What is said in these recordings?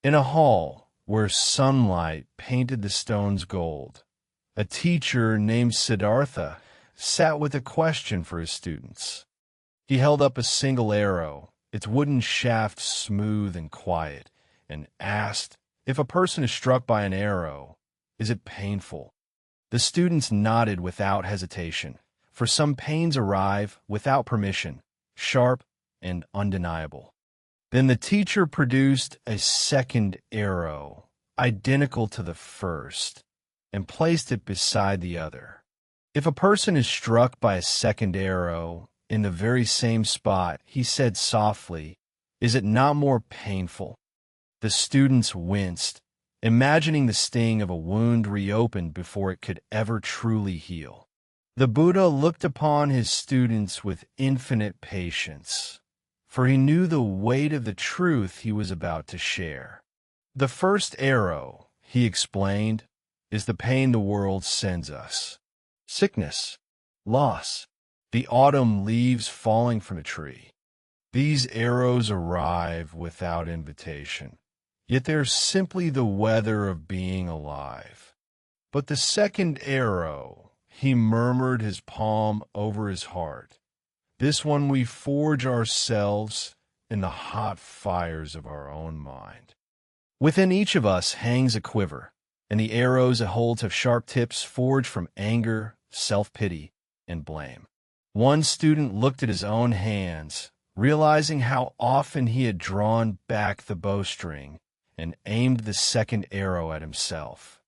In a hall where sunlight painted the stones gold, a teacher named Siddhartha sat with a question for his students. He held up a single arrow, its wooden shaft smooth and quiet, and asked, if a person is struck by an arrow, is it painful? The students nodded without hesitation, for some pains arrive without permission, sharp and undeniable. Then the teacher produced a second arrow, identical to the first, and placed it beside the other. If a person is struck by a second arrow in the very same spot, he said softly, is it not more painful? The students winced, imagining the sting of a wound reopened before it could ever truly heal. The Buddha looked upon his students with infinite patience, for he knew the weight of the truth he was about to share. The first arrow, he explained, is the pain the world sends us. Sickness, loss, the autumn leaves falling from a tree. These arrows arrive without invitation, yet they're simply the weather of being alive. But the second arrow, he murmured, his palm over his heart. This one we forge ourselves in the hot fires of our own mind. Within each of us hangs a quiver, and the arrows it holds have sharp tips forged from anger, self-pity, and blame. One student looked at his own hands, realizing how often he had drawn back the bowstring and aimed the second arrow at himself.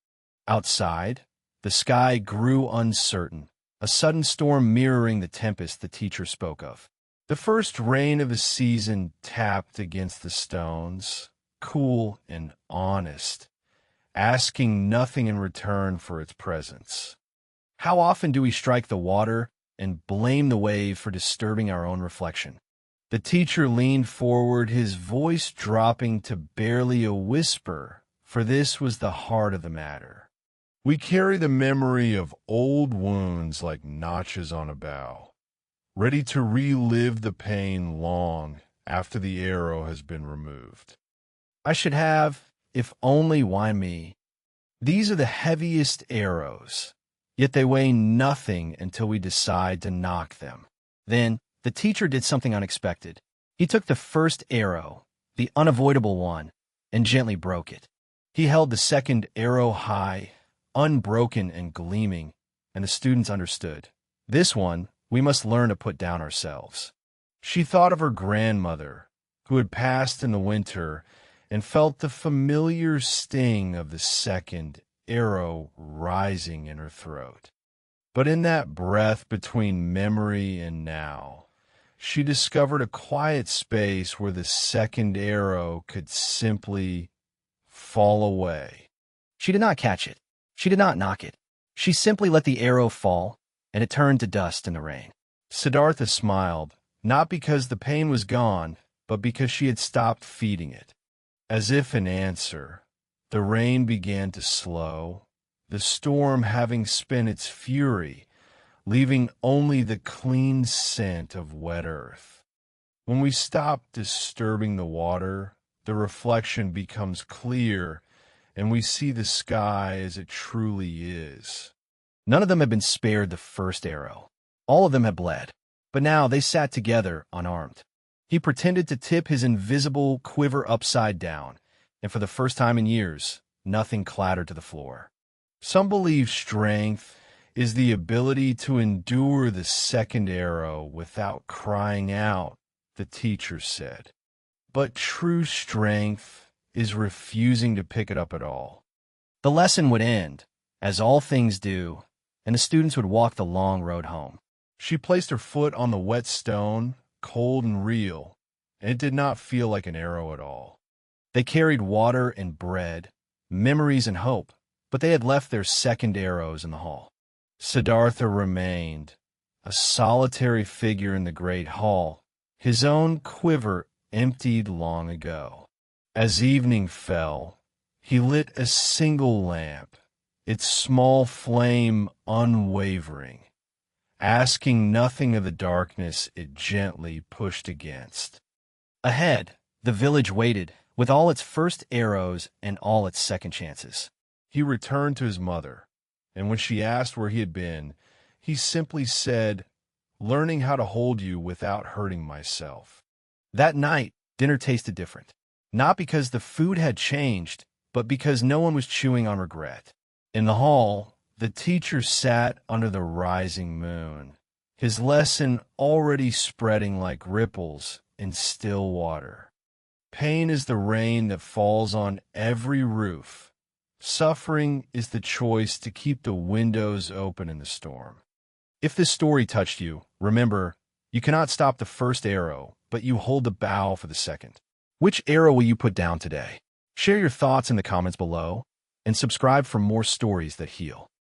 Outside, the sky grew uncertain, a sudden storm mirroring the tempest the teacher spoke of. The first rain of the season tapped against the stones, cool and honest, asking nothing in return for its presence. How often do we strike the water and blame the wave for disturbing our own reflection? The teacher leaned forward, his voice dropping to barely a whisper, for this was the heart of the matter. We carry the memory of old wounds like notches on a bow, ready to relive the pain long after the arrow has been removed. I should have, if only, why me? These are the heaviest arrows, yet they weigh nothing until we decide to knock them. Then, the teacher did something unexpected. He took the first arrow, the unavoidable one, and gently broke it. He held the second arrow high, unbroken and gleaming, and the students understood. This one we must learn to put down ourselves. She thought of her grandmother, who had passed in the winter, and felt the familiar sting of the second arrow rising in her throat. But in that breath between memory and now, she discovered a quiet space where the second arrow could simply fall away. She did not catch it. She did not knock it. She simply let the arrow fall, and it turned to dust in the rain. Siddhartha smiled, not because the pain was gone, but because she had stopped feeding it. As if in answer, the rain began to slow, the storm having spent its fury, leaving only the clean scent of wet earth. When we stop disturbing the water, the reflection becomes clear, and we see the sky as it truly is. None of them had been spared the first arrow. All of them had bled, but now they sat together unarmed. He pretended to tip his invisible quiver upside down, and for the first time in years, nothing clattered to the floor. Some believe strength is the ability to endure the second arrow without crying out, the teacher said. But true strength is refusing to pick it up at all. The lesson would end, as all things do, and the students would walk the long road home. She placed her foot on the wet stone, cold and real, and it did not feel like an arrow at all. They carried water and bread, memories and hope, but they had left their second arrows in the hall. Siddhartha remained, a solitary figure in the great hall, his own quiver emptied long ago. As evening fell, he lit a single lamp, its small flame unwavering, asking nothing of the darkness it gently pushed against. Ahead, the village waited, with all its first arrows and all its second chances. He returned to his mother, and when she asked where he had been, he simply said, "Learning how to hold you without hurting myself." That night, dinner tasted different. Not because the food had changed, but because no one was chewing on regret. In the hall, the teacher sat under the rising moon, his lesson already spreading like ripples in still water. Pain is the rain that falls on every roof. Suffering is the choice to keep the windows open in the storm. If this story touched you, remember, you cannot stop the first arrow, but you hold the bow for the second. Which arrow will you put down today? Share your thoughts in the comments below, and subscribe for more stories that heal.